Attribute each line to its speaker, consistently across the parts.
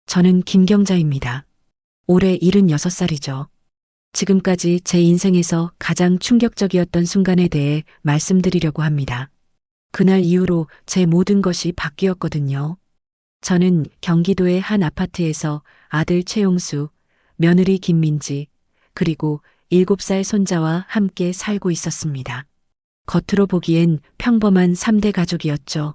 Speaker 1: 저는 김경자입니다. 올해 76살이죠. 지금까지 제 인생에서 가장 충격적이었던 순간에 대해 말씀드리려고 합니다. 그날 이후로 제 모든 것이 바뀌었거든요. 저는 경기도의 한 아파트에서 아들 최용수, 며느리 김민지, 그리고 7살 손자와 함께 살고 있었습니다. 겉으로 보기엔 평범한 3대 가족이었죠.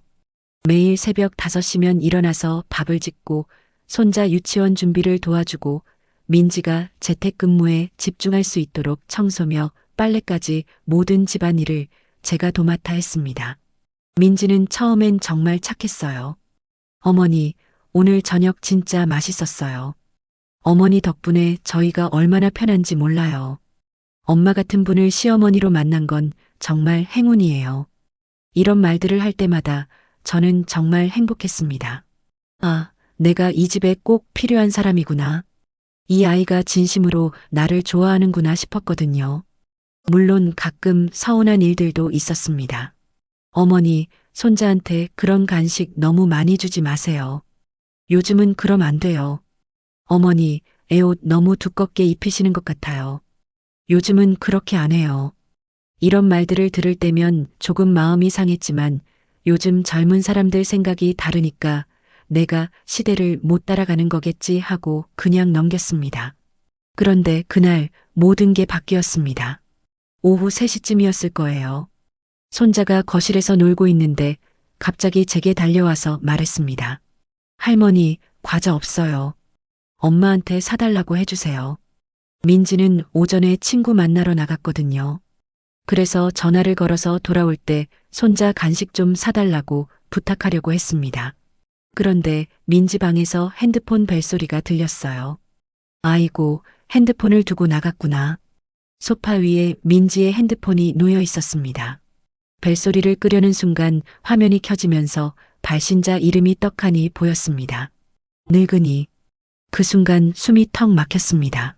Speaker 1: 매일 새벽 5시면 일어나서 밥을 짓고 손자 유치원 준비를 도와주고 민지가 재택근무에 집중할 수 있도록 청소며 빨래까지 모든 집안일을 제가 도맡아 했습니다. 민지는 처음엔 정말 착했어요. 어머니, 오늘 저녁 진짜 맛있었어요. 어머니 덕분에 저희가 얼마나 편한지 몰라요. 엄마 같은 분을 시어머니로 만난 건 정말 행운이에요. 이런 말들을 할 때마다 저는 정말 행복했습니다. 아, 내가 이 집에 꼭 필요한 사람이구나. 이 아이가 진심으로 나를 좋아하는구나 싶었거든요. 물론 가끔 서운한 일들도 있었습니다. 어머니, 손자한테 그런 간식 너무 많이 주지 마세요. 요즘은 그럼 안 돼요. 어머니, 애 옷 너무 두껍게 입히시는 것 같아요. 요즘은 그렇게 안 해요. 이런 말들을 들을 때면 조금 마음이 상했지만 요즘 젊은 사람들 생각이 다르니까 내가 시대를 못 따라가는 거겠지 하고 그냥 넘겼습니다. 그런데 그날 모든 게 바뀌었습니다. 오후 3시쯤이었을 거예요. 손자가 거실에서 놀고 있는데 갑자기 제게 달려와서 말했습니다. 할머니, 과자 없어요. 엄마한테 사달라고 해주세요. 민지는 오전에 친구 만나러 나갔거든요. 그래서 전화를 걸어서 돌아올 때 손자 간식 좀 사달라고 부탁하려고 했습니다. 그런데 민지 방에서 핸드폰 벨소리가 들렸어요. 아이고, 핸드폰을 두고 나갔구나. 소파 위에 민지의 핸드폰이 놓여 있었습니다. 벨소리를 끄려는 순간 화면이 켜지면서 발신자 이름이 떡하니 보였습니다. 늙은이. 그 순간 숨이 턱 막혔습니다.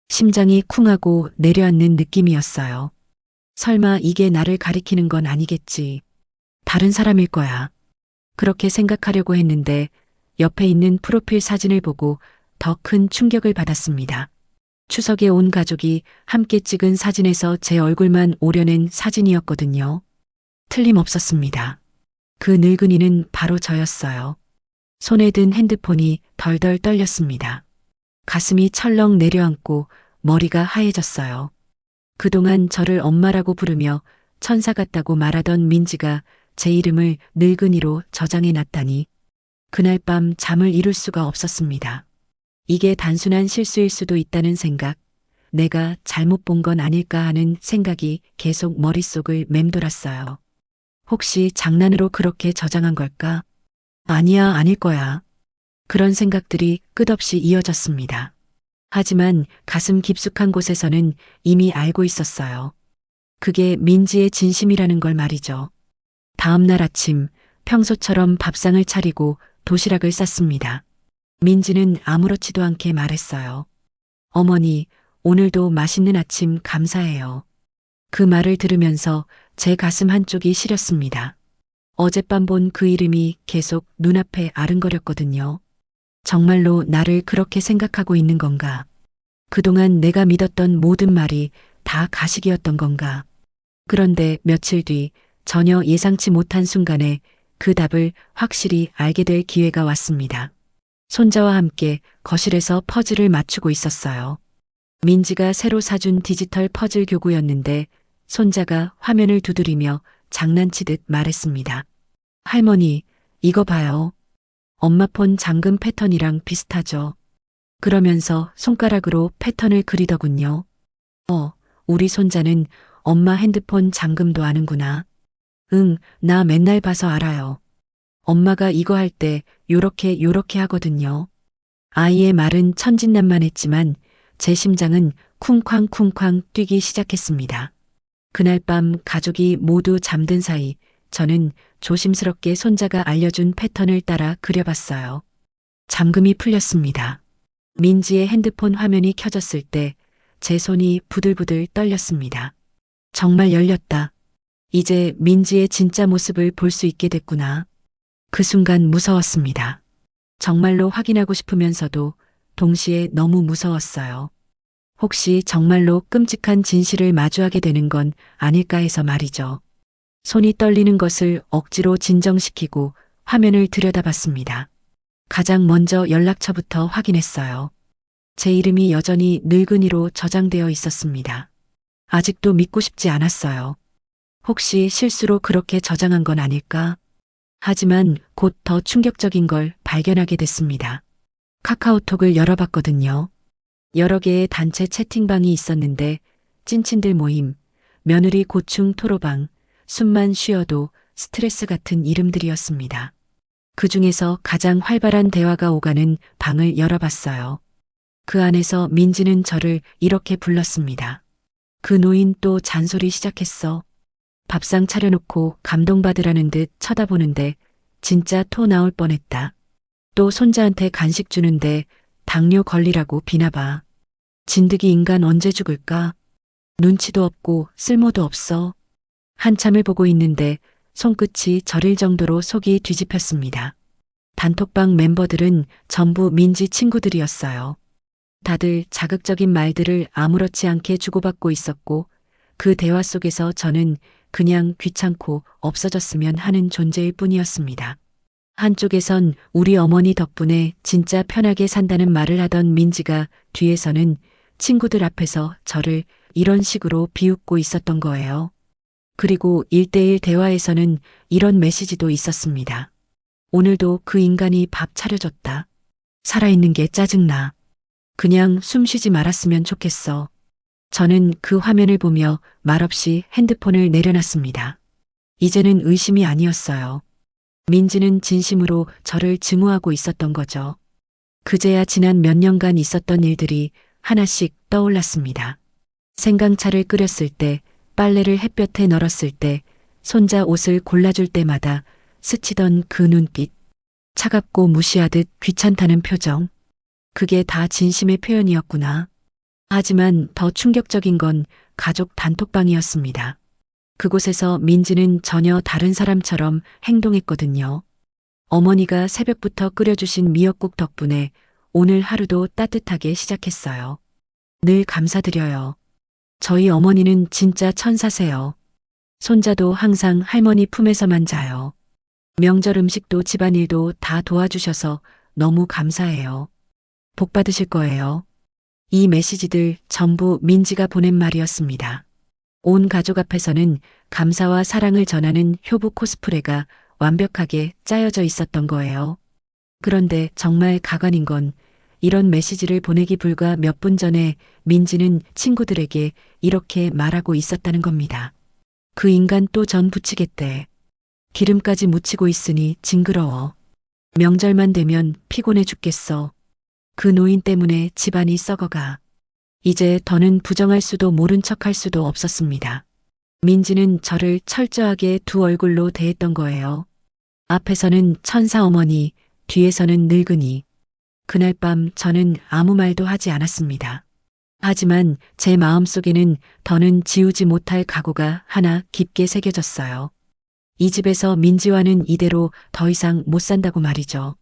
Speaker 1: 심장이 쿵하고 내려앉는 느낌이었어요. 설마 이게 나를 가리키는 건 아니겠지. 다른 사람일 거야. 그렇게 생각하려고 했는데 옆에 있는 프로필 사진을 보고 더 큰 충격을 받았습니다. 추석에 온 가족이 함께 찍은 사진에서 제 얼굴만 오려낸 사진이었거든요. 틀림없었습니다. 그 늙은이는 바로 저였어요. 손에 든 핸드폰이 덜덜 떨렸습니다. 가슴이 철렁 내려앉고 머리가 하얘졌어요. 그동안 저를 엄마라고 부르며 천사 같다고 말하던 민지가 제 이름을 늙은이로 저장해 놨다니 그날 밤 잠을 이룰 수가 없었습니다. 이게 단순한 실수일 수도 있다는 생각, 내가 잘못 본 건 아닐까 하는 생각이 계속 머릿속을 맴돌았어요. 혹시 장난으로 그렇게 저장한 걸까? 아니야, 아닐 거야. 그런 생각들이 끝없이 이어졌습니다. 하지만 가슴 깊숙한 곳에서는 이미 알고 있었어요. 그게 민지의 진심이라는 걸 말이죠. 다음 날 아침 평소처럼 밥상을 차리고 도시락을 쌌습니다. 민지는 아무렇지도 않게 말했어요. 어머니, 오늘도 맛있는 아침 감사해요. 그 말을 들으면서 제 가슴 한쪽이 시렸습니다. 어젯밤 본 그 이름이 계속 눈앞에 아른거렸거든요. 정말로 나를 그렇게 생각하고 있는 건가? 그동안 내가 믿었던 모든 말이 다 가식이었던 건가? 그런데 며칠 뒤 전혀 예상치 못한 순간에 그 답을 확실히 알게 될 기회가 왔습니다. 손자와 함께 거실에서 퍼즐을 맞추고 있었어요. 민지가 새로 사준 디지털 퍼즐 교구였는데 손자가 화면을 두드리며 장난치듯 말했습니다. 할머니, 이거 봐요. 엄마 폰 잠금 패턴이랑 비슷하죠. 그러면서 손가락으로 패턴을 그리더군요. 우리 손자는 엄마 핸드폰 잠금도 아는구나. 응, 나 맨날 봐서 알아요. 엄마가 이거 할 때 요렇게 하거든요. 아이의 말은 천진난만했지만 제 심장은 쿵쾅쿵쾅 뛰기 시작했습니다. 그날 밤 가족이 모두 잠든 사이 저는 조심스럽게 손자가 알려준 패턴을 따라 그려봤어요. 잠금이 풀렸습니다. 민지의 핸드폰 화면이 켜졌을 때 제 손이 부들부들 떨렸습니다. 정말 열렸다. 이제 민지의 진짜 모습을 볼 수 있게 됐구나. 그 순간 무서웠습니다. 정말로 확인하고 싶으면서도 동시에 너무 무서웠어요. 혹시 정말로 끔찍한 진실을 마주하게 되는 건 아닐까 해서 말이죠. 손이 떨리는 것을 억지로 진정시키고 화면을 들여다봤습니다. 가장 먼저 연락처부터 확인했어요. 제 이름이 여전히 늙은이로 저장되어 있었습니다. 아직도 믿고 싶지 않았어요. 혹시 실수로 그렇게 저장한 건 아닐까? 하지만 곧 더 충격적인 걸 발견하게 됐습니다. 카카오톡을 열어봤거든요. 여러 개의 단체 채팅방이 있었는데 찐친들 모임, 며느리 고충 토로방, 숨만 쉬어도 스트레스 같은 이름들이었습니다. 그 중에서 가장 활발한 대화가 오가는 방을 열어봤어요. 그 안에서 민지는 저를 이렇게 불렀습니다. 그 노인 또 잔소리 시작했어. 밥상 차려놓고 감동받으라는 듯 쳐다보는데 진짜 토 나올 뻔했다. 또 손자한테 간식 주는데 당뇨 걸리라고 비나봐. 진드기 인간 언제 죽을까? 눈치도 없고 쓸모도 없어. 한참을 보고 있는데 손끝이 저릴 정도로 속이 뒤집혔습니다. 단톡방 멤버들은 전부 민지 친구들이었어요. 다들 자극적인 말들을 아무렇지 않게 주고받고 있었고 그 대화 속에서 저는 그냥 귀찮고 없어졌으면 하는 존재일 뿐이었습니다. 한쪽에선 우리 어머니 덕분에 진짜 편하게 산다는 말을 하던 민지가 뒤에서는 친구들 앞에서 저를 이런 식으로 비웃고 있었던 거예요. 그리고 1대1 대화에서는 이런 메시지도 있었습니다. 오늘도 그 인간이 밥 차려줬다. 살아있는 게 짜증나. 그냥 숨 쉬지 말았으면 좋겠어. 저는 그 화면을 보며 말없이 핸드폰을 내려놨습니다. 이제는 의심이 아니었어요. 민지는 진심으로 저를 증오하고 있었던 거죠. 그제야 지난 몇 년간 있었던 일들이 하나씩 떠올랐습니다. 생강차를 끓였을 때, 빨래를 햇볕에 널었을 때, 손자 옷을 골라줄 때마다 스치던 그 눈빛, 차갑고 무시하듯 귀찮다는 표정. 그게 다 진심의 표현이었구나. 하지만 더 충격적인 건 가족 단톡방이었습니다. 그곳에서 민지는 전혀 다른 사람처럼 행동했거든요. 어머니가 새벽부터 끓여주신 미역국 덕분에 오늘 하루도 따뜻하게 시작했어요. 늘 감사드려요. 저희 어머니는 진짜 천사세요. 손자도 항상 할머니 품에서만 자요. 명절 음식도 집안일도 다 도와주셔서 너무 감사해요. 복 받으실 거예요. 이 메시지들 전부 민지가 보낸 말이었습니다. 온 가족 앞에서는 감사와 사랑을 전하는 효부 코스프레가 완벽하게 짜여져 있었던 거예요. 그런데 정말 가관인 건 이런 메시지를 보내기 불과 몇 분 전에 민지는 친구들에게 이렇게 말하고 있었다는 겁니다. 그 인간 또 전 부치겠대. 기름까지 묻히고 있으니 징그러워. 명절만 되면 피곤해 죽겠어. 그 노인 때문에 집안이 썩어가. 이제 더는 부정할 수도 모른 척할 수도 없었습니다. 민지는 저를 철저하게 두 얼굴로 대했던 거예요. 앞에서는 천사 어머니, 뒤에서는 늙은이. 그날 밤 저는 아무 말도 하지 않았습니다. 하지만 제 마음속에는 더는 지우지 못할 각오가 하나 깊게 새겨졌어요. 이 집에서 민지와는 이대로 더 이상 못 산다고 말이죠.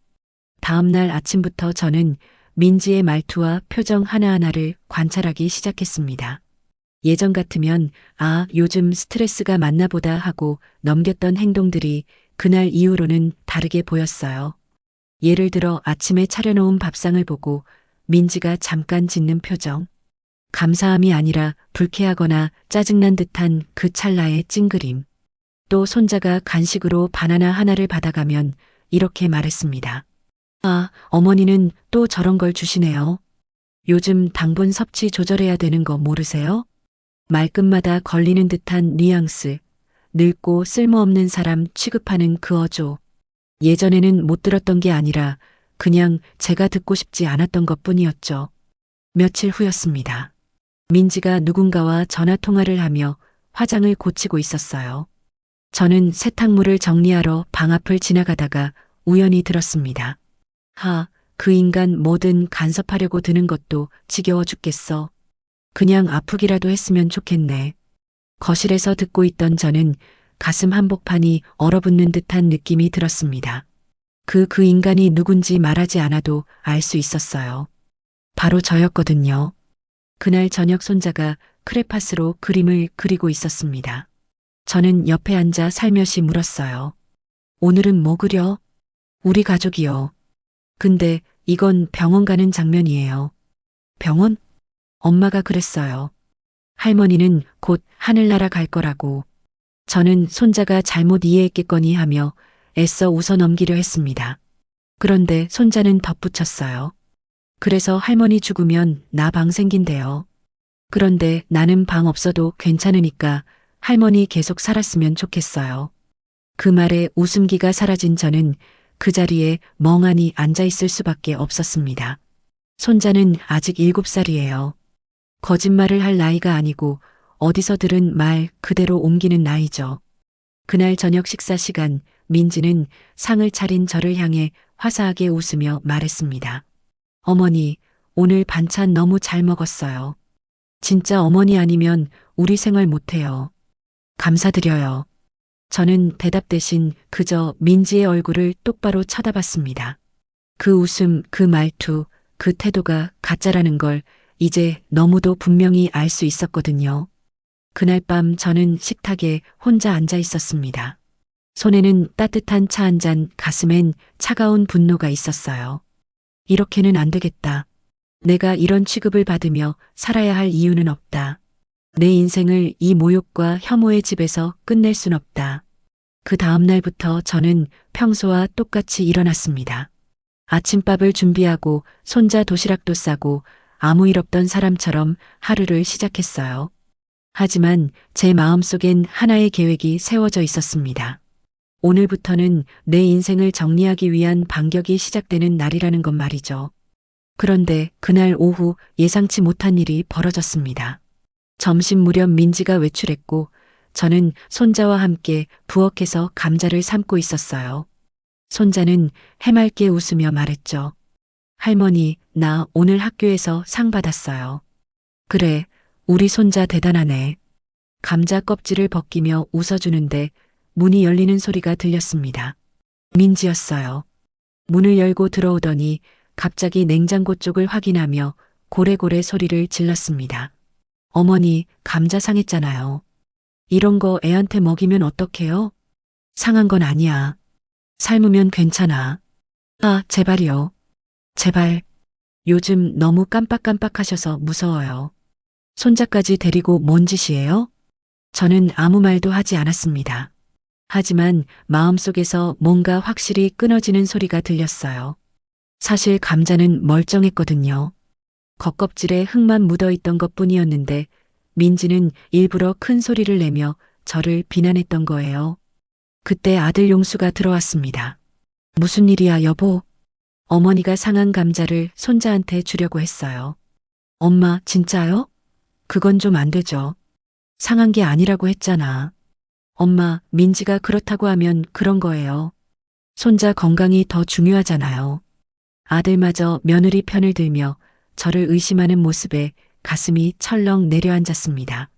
Speaker 1: 다음 날 아침부터 저는 민지의 말투와 표정 하나하나를 관찰하기 시작했습니다. 예전 같으면 아, 요즘 스트레스가 많나 보다 하고 넘겼던 행동들이 그날 이후로는 다르게 보였어요. 예를 들어 아침에 차려놓은 밥상을 보고 민지가 잠깐 짓는 표정. 감사함이 아니라 불쾌하거나 짜증난 듯한 그 찰나의 찡그림. 또 손자가 간식으로 바나나 하나를 받아가면 이렇게 말했습니다. 아, 어머니는 또 저런 걸 주시네요. 요즘 당분 섭취 조절해야 되는 거 모르세요? 말끝마다 걸리는 듯한 뉘앙스, 늙고 쓸모없는 사람 취급하는 그 어조. 예전에는 못 들었던 게 아니라 그냥 제가 듣고 싶지 않았던 것뿐이었죠. 며칠 후였습니다. 민지가 누군가와 전화 통화를 하며 화장을 고치고 있었어요. 저는 세탁물을 정리하러 방 앞을 지나가다가 우연히 들었습니다. 그 인간 뭐든 간섭하려고 드는 것도 지겨워 죽겠어. 그냥 아프기라도 했으면 좋겠네. 거실에서 듣고 있던 저는 가슴 한복판이 얼어붙는 듯한 느낌이 들었습니다. 그 인간이 누군지 말하지 않아도 알 수 있었어요. 바로 저였거든요. 그날 저녁 손자가 크레파스로 그림을 그리고 있었습니다. 저는 옆에 앉아 살며시 물었어요. 오늘은 뭐 그려? 우리 가족이요. 근데 이건 병원 가는 장면이에요. 병원? 엄마가 그랬어요. 할머니는 곧 하늘나라 갈 거라고. 저는 손자가 잘못 이해했겠거니 하며 애써 웃어 넘기려 했습니다. 그런데 손자는 덧붙였어요. 그래서 할머니 죽으면 나 방 생긴대요. 그런데 나는 방 없어도 괜찮으니까 할머니 계속 살았으면 좋겠어요. 그 말에 웃음기가 사라진 저는 그 자리에 멍하니 앉아 있을 수밖에 없었습니다. 손자는 아직 7살이에요. 거짓말을 할 나이가 아니고 어디서 들은 말 그대로 옮기는 나이죠. 그날 저녁 식사 시간 민지는 상을 차린 저를 향해 화사하게 웃으며 말했습니다. 어머니, 오늘 반찬 너무 잘 먹었어요. 진짜 어머니 아니면 우리 생활 못해요. 감사드려요. 저는 대답 대신 그저 민지의 얼굴을 똑바로 쳐다봤습니다. 그 웃음, 그 말투, 그 태도가 가짜라는 걸 이제 너무도 분명히 알 수 있었거든요. 그날 밤 저는 식탁에 혼자 앉아 있었습니다. 손에는 따뜻한 차 한 잔, 가슴엔 차가운 분노가 있었어요. 이렇게는 안 되겠다. 내가 이런 취급을 받으며 살아야 할 이유는 없다. 내 인생을 이 모욕과 혐오의 집에서 끝낼 순 없다. 그 다음 날부터 저는 평소와 똑같이 일어났습니다. 아침밥을 준비하고 손자 도시락도 싸고 아무 일 없던 사람처럼 하루를 시작했어요. 하지만 제 마음속엔 하나의 계획이 세워져 있었습니다. 오늘부터는 내 인생을 정리하기 위한 반격이 시작되는 날이라는 것 말이죠. 그런데 그날 오후 예상치 못한 일이 벌어졌습니다. 점심 무렵 민지가 외출했고 저는 손자와 함께 부엌에서 감자를 삶고 있었어요. 손자는 해맑게 웃으며 말했죠. 할머니, 나 오늘 학교에서 상 받았어요. 그래, 우리 손자 대단하네. 감자 껍질을 벗기며 웃어주는데 문이 열리는 소리가 들렸습니다. 민지였어요. 문을 열고 들어오더니 갑자기 냉장고 쪽을 확인하며 고래고래 소리를 질렀습니다. 어머니, 감자 상했잖아요. 이런 거 애한테 먹이면 어떡해요? 상한 건 아니야. 삶으면 괜찮아. 아, 제발이요. 제발. 요즘 너무 깜빡깜빡하셔서 무서워요. 손자까지 데리고 뭔 짓이에요? 저는 아무 말도 하지 않았습니다. 하지만 마음속에서 뭔가 확실히 끊어지는 소리가 들렸어요. 사실 감자는 멀쩡했거든요. 겉껍질에 흙만 묻어있던 것뿐이었는데 민지는 일부러 큰 소리를 내며 저를 비난했던 거예요. 그때 아들 용수가 들어왔습니다. 무슨 일이야, 여보? 어머니가 상한 감자를 손자한테 주려고 했어요. 엄마, 진짜요? 그건 좀 안 되죠. 상한 게 아니라고 했잖아. 엄마, 민지가 그렇다고 하면 그런 거예요. 손자 건강이 더 중요하잖아요. 아들마저 며느리 편을 들며 저를 의심하는 모습에 가슴이 철렁 내려앉았습니다.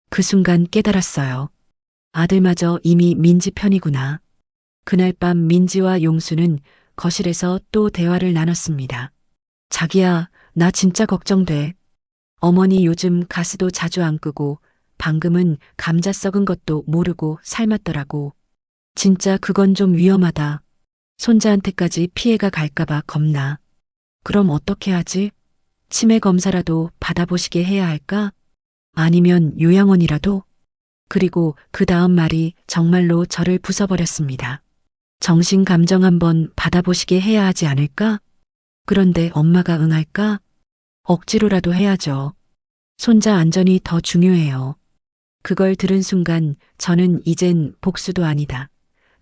Speaker 1: 그 순간 깨달았어요. 아들마저 이미 민지 편이구나. 그날 밤 민지와 용수는 거실에서 또 대화를 나눴습니다. 자기야, 나 진짜 걱정돼. 어머니 요즘 가스도 자주 안 끄고 방금은 감자 썩은 것도 모르고 삶았더라고. 진짜 그건 좀 위험하다. 손자한테까지 피해가 갈까봐 겁나. 그럼 어떻게 하지? 치매 검사라도 받아보시게 해야 할까? 아니면 요양원이라도? 그리고 그 다음 말이 정말로 저를 부숴버렸습니다. 정신 감정 한번 받아보시게 해야 하지 않을까? 그런데 엄마가 응할까? 억지로라도 해야죠. 손자 안전이 더 중요해요. 그걸 들은 순간 저는 이젠 복수도 아니다.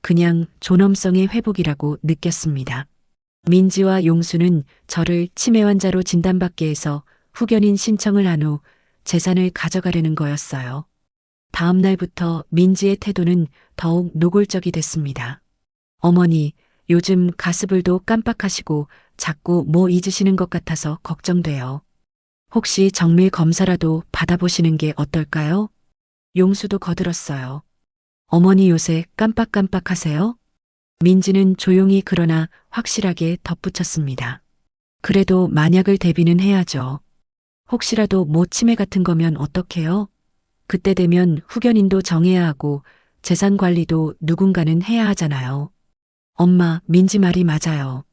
Speaker 1: 그냥 존엄성의 회복이라고 느꼈습니다. 민지와 용수는 저를 치매 환자로 진단받게 해서 후견인 신청을 한 후 재산을 가져가려는 거였어요. 다음 날부터 민지의 태도는 더욱 노골적이 됐습니다. 어머니, 요즘 가스불도 깜빡하시고 자꾸 뭐 잊으시는 것 같아서 걱정돼요. 혹시 정밀 검사라도 받아보시는 게 어떨까요? 용수도 거들었어요. 어머니 요새 깜빡깜빡하세요? 민지는 조용히 그러나 확실하게 덧붙였습니다. 그래도 만약을 대비는 해야죠. 혹시라도 뭐 치매 같은 거면 어떡해요? 그때 되면 후견인도 정해야 하고 재산 관리도 누군가는 해야 하잖아요. 엄마, 민지 말이 맞아요.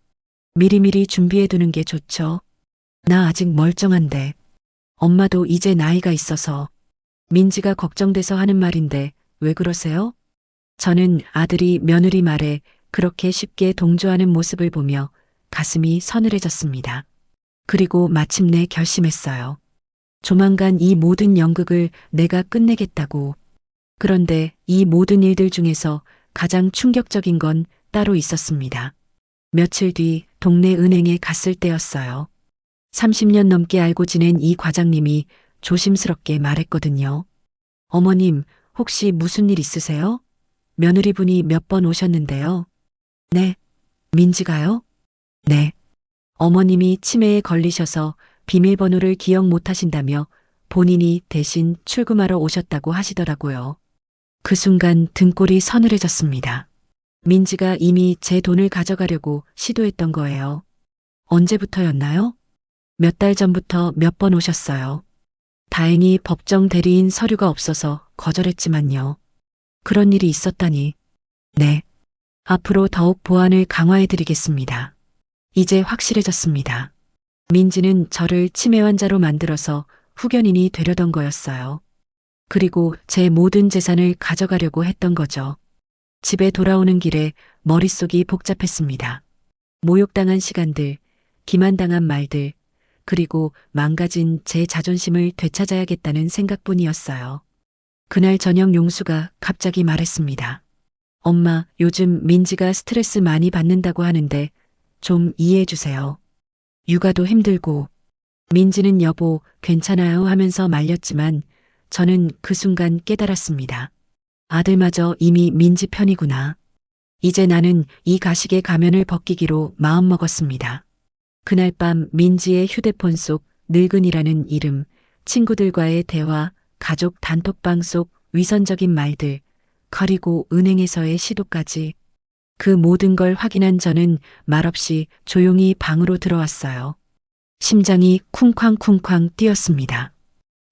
Speaker 1: 미리미리 준비해 두는 게 좋죠. 나 아직 멀쩡한데. 엄마도 이제 나이가 있어서. 민지가 걱정돼서 하는 말인데 왜 그러세요? 저는 아들이 며느리 말에 그렇게 쉽게 동조하는 모습을 보며 가슴이 서늘해졌습니다. 그리고 마침내 결심했어요. 조만간 이 모든 연극을 내가 끝내겠다고. 그런데 이 모든 일들 중에서 가장 충격적인 건 따로 있었습니다. 며칠 뒤 동네 은행에 갔을 때였어요. 30년 넘게 알고 지낸 이 과장님이 조심스럽게 말했거든요. 어머님, 혹시 무슨 일 있으세요? 며느리분이 몇 번 오셨는데요. 네. 민지가요? 네. 어머님이 치매에 걸리셔서 비밀번호를 기억 못 하신다며 본인이 대신 출금하러 오셨다고 하시더라고요. 그 순간 등골이 서늘해졌습니다. 민지가 이미 제 돈을 가져가려고 시도했던 거예요. 언제부터였나요? 몇 달 전부터 몇 번 오셨어요. 다행히 법정 대리인 서류가 없어서 거절했지만요. 그런 일이 있었다니. 네. 앞으로 더욱 보안을 강화해 드리겠습니다. 이제 확실해졌습니다. 민지는 저를 치매 환자로 만들어서 후견인이 되려던 거였어요. 그리고 제 모든 재산을 가져가려고 했던 거죠. 집에 돌아오는 길에 머릿속이 복잡했습니다. 모욕당한 시간들, 기만당한 말들, 그리고 망가진 제 자존심을 되찾아야겠다는 생각뿐이었어요. 그날 저녁 용수가 갑자기 말했습니다. 엄마, 요즘 민지가 스트레스 많이 받는다고 하는데 좀 이해해 주세요. 육아도 힘들고 민지는 여보, 괜찮아요 하면서 말렸지만 저는 그 순간 깨달았습니다. 아들마저 이미 민지 편이구나. 이제 나는 이 가식의 가면을 벗기기로 마음먹었습니다. 그날 밤 민지의 휴대폰 속 늙은이라는 이름, 친구들과의 대화, 가족 단톡방 속 위선적인 말들, 그리고 은행에서의 시도까지 그 모든 걸 확인한 저는 말없이 조용히 방으로 들어왔어요. 심장이 쿵쾅쿵쾅 뛰었습니다.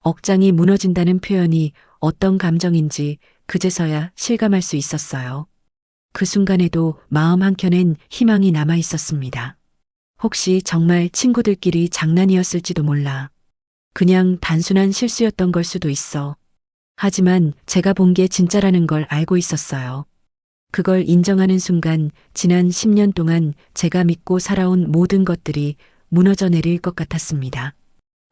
Speaker 1: 억장이 무너진다는 표현이 어떤 감정인지 그제서야 실감할 수 있었어요. 그 순간에도 마음 한켠엔 희망이 남아 있었습니다. 혹시 정말 친구들끼리 장난이었을지도 몰라. 그냥 단순한 실수였던 걸 수도 있어. 하지만 제가 본 게 진짜라는 걸 알고 있었어요. 그걸 인정하는 순간 지난 10년 동안 제가 믿고 살아온 모든 것들이 무너져 내릴 것 같았습니다.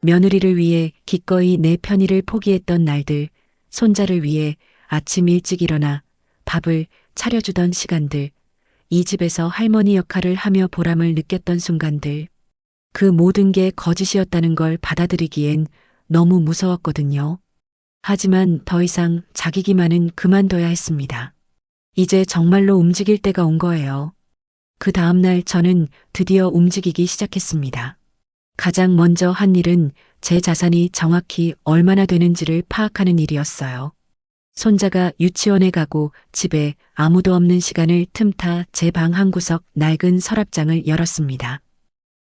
Speaker 1: 며느리를 위해 기꺼이 내 편의를 포기했던 날들, 손자를 위해 아침 일찍 일어나 밥을 차려주던 시간들, 이 집에서 할머니 역할을 하며 보람을 느꼈던 순간들, 그 모든 게 거짓이었다는 걸 받아들이기엔 너무 무서웠거든요. 하지만 더 이상 자기 기만은 그만둬야 했습니다. 이제 정말로 움직일 때가 온 거예요. 그 다음날 저는 드디어 움직이기 시작했습니다. 가장 먼저 한 일은 제 자산이 정확히 얼마나 되는지를 파악하는 일이었어요. 손자가 유치원에 가고 집에 아무도 없는 시간을 틈타 제 방 한 구석 낡은 서랍장을 열었습니다.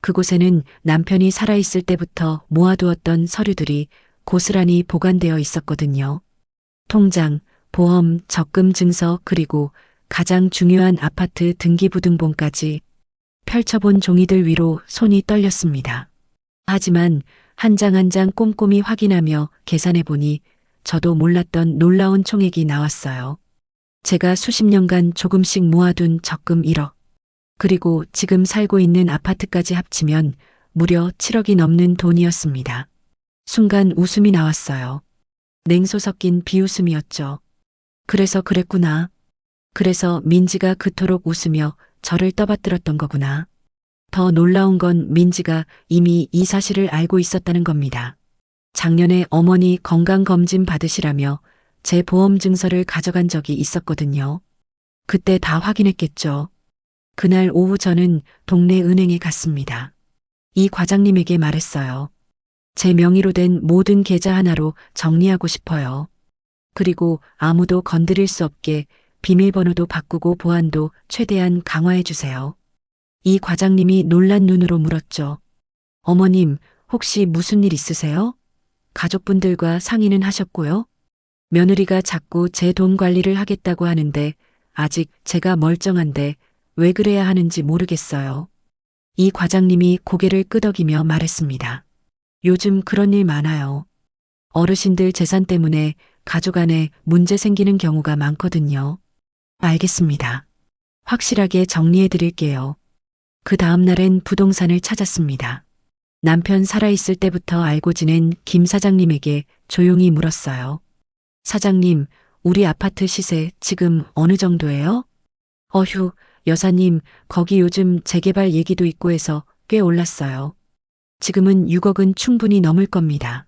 Speaker 1: 그곳에는 남편이 살아있을 때부터 모아두었던 서류들이 고스란히 보관되어 있었거든요. 통장, 보험, 적금 증서, 그리고 가장 중요한 아파트 등기부등본까지 펼쳐본 종이들 위로 손이 떨렸습니다. 하지만 한 장 한 장 꼼꼼히 확인하며 계산해보니 저도 몰랐던 놀라운 총액이 나왔어요. 제가 수십 년간 조금씩 모아둔 적금 1억, 그리고 지금 살고 있는 아파트까지 합치면 무려 7억이 넘는 돈이었습니다. 순간 웃음이 나왔어요. 냉소 섞인 비웃음이었죠. 그래서 그랬구나. 그래서 민지가 그토록 웃으며 저를 떠받들었던 거구나. 더 놀라운 건 민지가 이미 이 사실을 알고 있었다는 겁니다. 작년에 어머니 건강검진 받으시라며 제 보험 증서를 가져간 적이 있었거든요. 그때 다 확인했겠죠. 그날 오후 저는 동네 은행에 갔습니다. 이 과장님에게 말했어요. 제 명의로 된 모든 계좌 하나로 정리하고 싶어요. 그리고 아무도 건드릴 수 없게 비밀번호도 바꾸고 보안도 최대한 강화해 주세요. 이 과장님이 놀란 눈으로 물었죠. 어머님, 혹시 무슨 일 있으세요? 가족분들과 상의는 하셨고요. 며느리가 자꾸 제 돈 관리를 하겠다고 하는데 아직 제가 멀쩡한데 왜 그래야 하는지 모르겠어요. 이 과장님이 고개를 끄덕이며 말했습니다. 요즘 그런 일 많아요. 어르신들 재산 때문에 가족 안에 문제 생기는 경우가 많거든요. 알겠습니다. 확실하게 정리해 드릴게요. 그 다음 날엔 부동산을 찾았습니다. 남편 살아있을 때부터 알고 지낸 김 사장님에게 조용히 물었어요. 사장님, 우리 아파트 시세 지금 어느 정도예요? 어휴, 여사님, 거기 요즘 재개발 얘기도 있고 해서 꽤 올랐어요. 지금은 6억은 충분히 넘을 겁니다.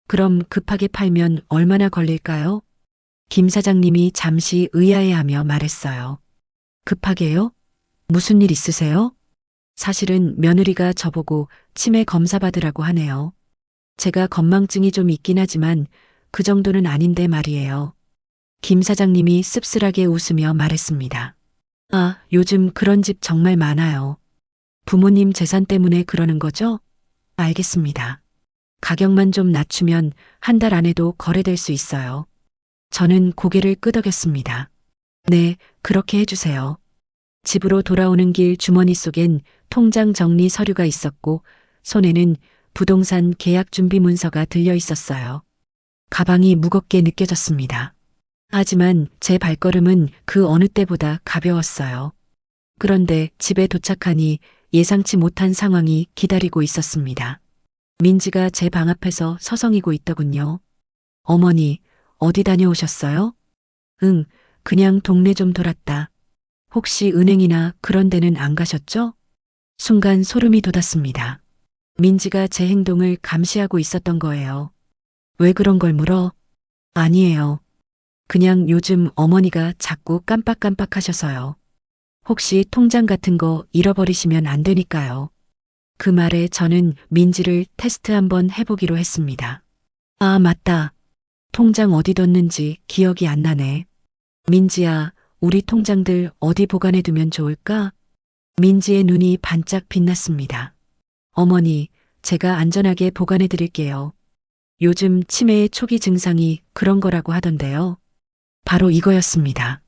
Speaker 1: 그럼 급하게 팔면 얼마나 걸릴까요? 김 사장님이 잠시 의아해하며 말했어요. 급하게요? 무슨 일 있으세요? 사실은 며느리가 저보고 치매 검사 받으라고 하네요. 제가 건망증이 좀 있긴 하지만 그 정도는 아닌데 말이에요. 김 사장님이 씁쓸하게 웃으며 말했습니다. 아, 요즘 그런 집 정말 많아요. 부모님 재산 때문에 그러는 거죠? 알겠습니다. 가격만 좀 낮추면 한 달 안에도 거래될 수 있어요. 저는 고개를 끄덕였습니다. 네, 그렇게 해주세요. 집으로 돌아오는 길 주머니 속엔 통장 정리 서류가 있었고 손에는 부동산 계약 준비 문서가 들려 있었어요. 가방이 무겁게 느껴졌습니다. 하지만 제 발걸음은 그 어느 때보다 가벼웠어요. 그런데 집에 도착하니 예상치 못한 상황이 기다리고 있었습니다. 민지가 제 방 앞에서 서성이고 있더군요. 어머니, 어디 다녀오셨어요? 응, 그냥 동네 좀 돌았다. 혹시 은행이나 그런 데는 안 가셨죠? 순간 소름이 돋았습니다. 민지가 제 행동을 감시하고 있었던 거예요. 왜 그런 걸 물어? 아니에요. 그냥 요즘 어머니가 자꾸 깜빡깜빡 하셔서요. 혹시 통장 같은 거 잃어버리시면 안 되니까요. 그 말에 저는 민지를 테스트 한번 해보기로 했습니다. 아, 맞다. 통장 어디 뒀는지 기억이 안 나네. 민지야, 우리 통장들 어디 보관해두면 좋을까? 민지의 눈이 반짝 빛났습니다. 어머니, 제가 안전하게 보관해드릴게요. 요즘 치매의 초기 증상이 그런 거라고 하던데요. 바로 이거였습니다.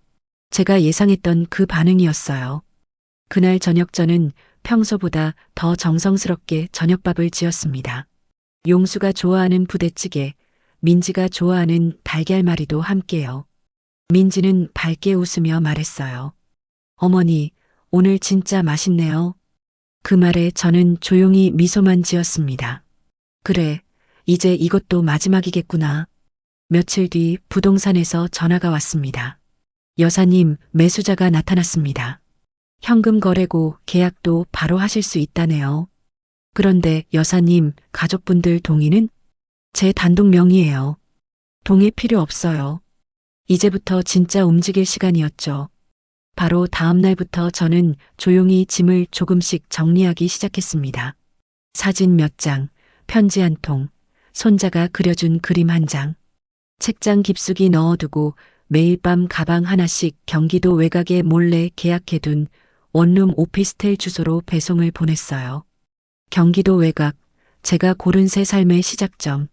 Speaker 1: 제가 예상했던 그 반응이었어요. 그날 저녁 저는 평소보다 더 정성스럽게 저녁밥을 지었습니다. 용수가 좋아하는 부대찌개, 민지가 좋아하는 달걀말이도 함께요. 민지는 밝게 웃으며 말했어요. 어머니, 오늘 진짜 맛있네요. 그 말에 저는 조용히 미소만 지었습니다. 그래, 이제 이것도 마지막이겠구나. 며칠 뒤 부동산에서 전화가 왔습니다. 여사님, 매수자가 나타났습니다. 현금 거래고 계약도 바로 하실 수 있다네요. 그런데 여사님, 가족분들 동의는? 제 단독 명의예요. 동의 필요 없어요. 이제부터 진짜 움직일 시간이었죠. 바로 다음 날부터 저는 조용히 짐을 조금씩 정리하기 시작했습니다. 사진 몇 장, 편지 한 통, 손자가 그려준 그림 한 장. 책장 깊숙이 넣어두고 매일 밤 가방 하나씩 경기도 외곽에 몰래 계약해둔 원룸 오피스텔 주소로 배송을 보냈어요. 경기도 외곽, 제가 고른 새 삶의 시작점.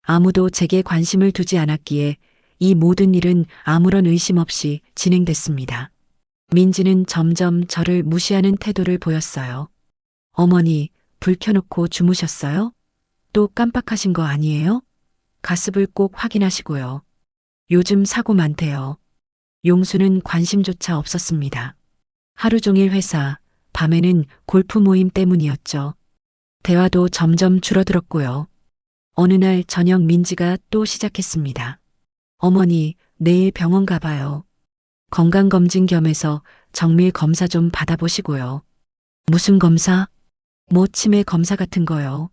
Speaker 1: 아무도 제게 관심을 두지 않았기에 이 모든 일은 아무런 의심 없이 진행됐습니다. 민지는 점점 저를 무시하는 태도를 보였어요. 어머니, 불 켜놓고 주무셨어요? 또 깜빡하신 거 아니에요? 가습을 꼭 확인하시고요. 요즘 사고 많대요. 용수는 관심조차 없었습니다. 하루 종일 회사, 밤에는 골프 모임 때문이었죠. 대화도 점점 줄어들었고요. 어느 날 저녁 민지가 또 시작했습니다. 어머니, 내일 병원 가봐요. 건강검진 겸해서 정밀 검사 좀 받아보시고요. 무슨 검사? 뭐 치매 검사 같은 거요.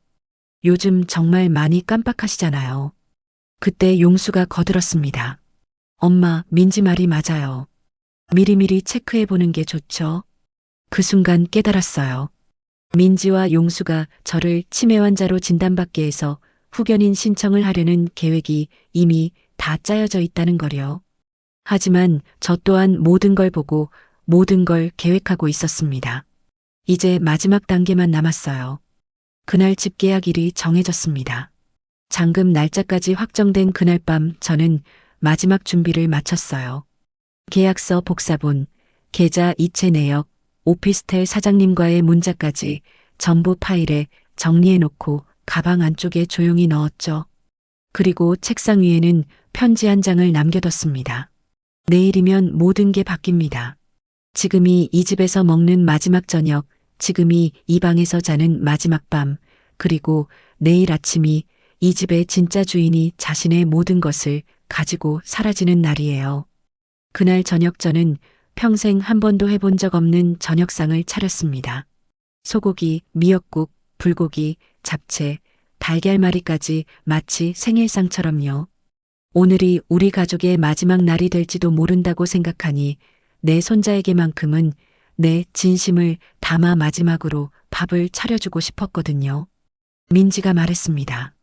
Speaker 1: 요즘 정말 많이 깜빡하시잖아요. 그때 용수가 거들었습니다. 엄마, 민지 말이 맞아요. 미리미리 체크해보는 게 좋죠. 그 순간 깨달았어요. 민지와 용수가 저를 치매 환자로 진단받게 해서 후견인 신청을 하려는 계획이 이미 다 짜여져 있다는 거요. 하지만 저 또한 모든 걸 보고 모든 걸 계획하고 있었습니다. 이제 마지막 단계만 남았어요. 그날 집 계약일이 정해졌습니다. 잔금 날짜까지 확정된 그날 밤 저는 마지막 준비를 마쳤어요. 계약서 복사본, 계좌 이체 내역, 오피스텔 사장님과의 문자까지 전부 파일에 정리해놓고 가방 안쪽에 조용히 넣었죠. 그리고 책상 위에는 편지 한 장을 남겨뒀습니다. 내일이면 모든 게 바뀝니다. 지금이 이 집에서 먹는 마지막 저녁, 지금이 이 방에서 자는 마지막 밤, 그리고 내일 아침이 이 집의 진짜 주인이 자신의 모든 것을 가지고 사라지는 날이에요. 그날 저녁 저는 평생 한 번도 해본 적 없는 저녁상을 차렸습니다. 소고기, 미역국, 불고기, 잡채, 달걀말이까지 마치 생일상처럼요. 오늘이 우리 가족의 마지막 날이 될지도 모른다고 생각하니 내 손자에게만큼은 내 진심을 담아 마지막으로 밥을 차려주고 싶었거든요. 민지가 말했습니다.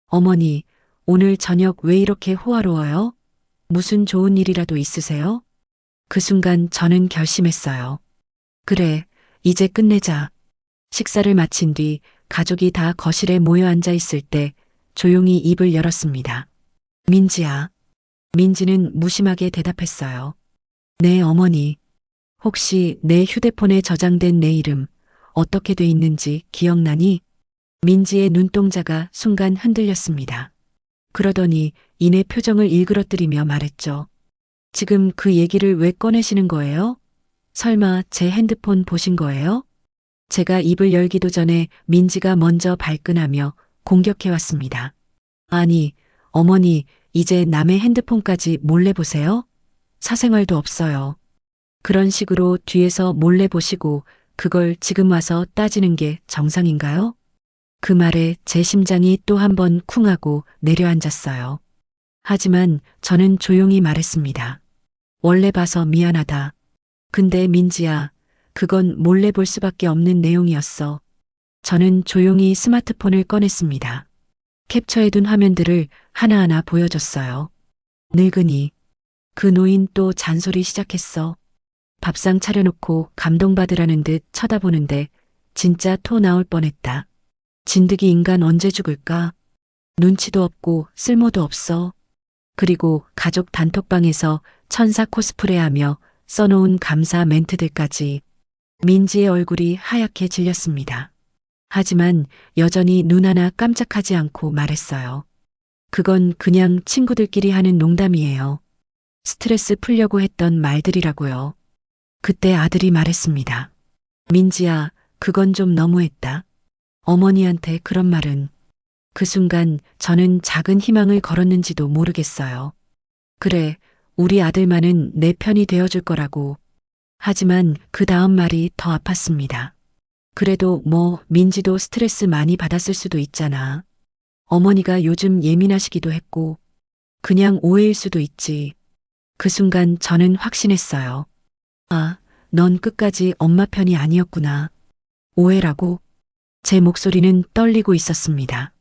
Speaker 1: 어머니, 오늘 저녁 왜 이렇게 호화로워요? 무슨 좋은 일이라도 있으세요? 그 순간 저는 결심했어요. 그래, 이제 끝내자. 식사를 마친 뒤 가족이 다 거실에 모여 앉아 있을 때 조용히 입을 열었습니다. 민지야. 민지는 무심하게 대답했어요. 네, 어머니. 혹시 내 휴대폰에 저장된 내 이름 어떻게 돼 있는지 기억나니? 민지의 눈동자가 순간 흔들렸습니다. 그러더니 이내 표정을 일그러뜨리며 말했죠. 지금 그 얘기를 왜 꺼내시는 거예요? 설마 제 핸드폰 보신 거예요? 제가 입을 열기도 전에 민지가 먼저 발끈하며 공격해왔습니다. 아니, 어머니, 이제 남의 핸드폰까지 몰래 보세요? 사생활도 없어요. 그런 식으로 뒤에서 몰래 보시고 그걸 지금 와서 따지는 게 정상인가요? 그 말에 제 심장이 또 한 번 쿵하고 내려앉았어요. 하지만 저는 조용히 말했습니다. 원래 봐서 미안하다. 근데 민지야, 그건 몰래 볼 수밖에 없는 내용이었어. 저는 조용히 스마트폰을 꺼냈습니다. 캡처해둔 화면들을 하나하나 보여줬어요. 늙은이. 그 노인 또 잔소리 시작했어. 밥상 차려놓고 감동받으라는 듯 쳐다보는데 진짜 토 나올 뻔했다. 진드기 인간 언제 죽을까? 눈치도 없고 쓸모도 없어. 그리고 가족 단톡방에서 천사 코스프레하며 써놓은 감사 멘트들까지. 민지의 얼굴이 하얗게 질렸습니다. 하지만 여전히 눈 하나 깜짝하지 않고 말했어요. 그건 그냥 친구들끼리 하는 농담이에요. 스트레스 풀려고 했던 말들이라고요. 그때 아들이 말했습니다. 민지야, 그건 좀 너무했다. 어머니한테 그런 말은. 그 순간 저는 작은 희망을 걸었는지도 모르겠어요. 그래, 우리 아들만은 내 편이 되어줄 거라고. 하지만 그 다음 말이 더 아팠습니다. 그래도 뭐 민지도 스트레스 많이 받았을 수도 있잖아. 어머니가 요즘 예민하시기도 했고 그냥 오해일 수도 있지. 그 순간 저는 확신했어요. 아, 넌 끝까지 엄마 편이 아니었구나. 오해라고? 제 목소리는 떨리고 있었습니다.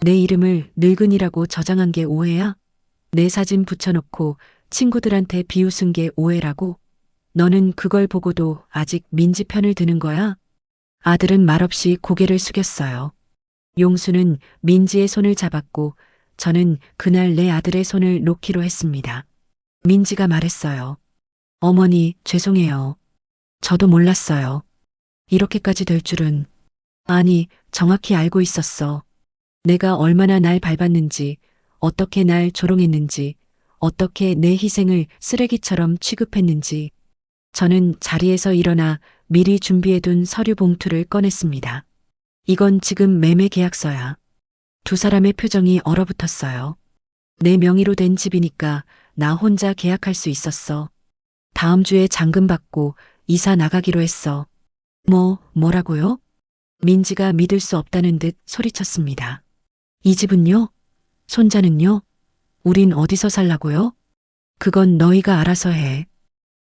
Speaker 1: 내 이름을 늙은이라고 저장한 게 오해야? 내 사진 붙여놓고 친구들한테 비웃은 게 오해라고? 너는 그걸 보고도 아직 민지 편을 드는 거야? 아들은 말없이 고개를 숙였어요. 용수는 민지의 손을 잡았고 저는 그날 내 아들의 손을 놓기로 했습니다. 민지가 말했어요. 어머니, 죄송해요. 저도 몰랐어요. 이렇게까지 될 줄은. 아니, 정확히 알고 있었어. 내가 얼마나 날 밟았는지, 어떻게 날 조롱했는지, 어떻게 내 희생을 쓰레기처럼 취급했는지. 저는 자리에서 일어나 미리 준비해둔 서류 봉투를 꺼냈습니다. 이건 지금 매매 계약서야. 두 사람의 표정이 얼어붙었어요. 내 명의로 된 집이니까 나 혼자 계약할 수 있었어. 다음 주에 잔금 받고 이사 나가기로 했어. 뭐라고요? 민지가 믿을 수 없다는 듯 소리쳤습니다. 이 집은요? 손자는요? 우린 어디서 살라고요? 그건 너희가 알아서 해.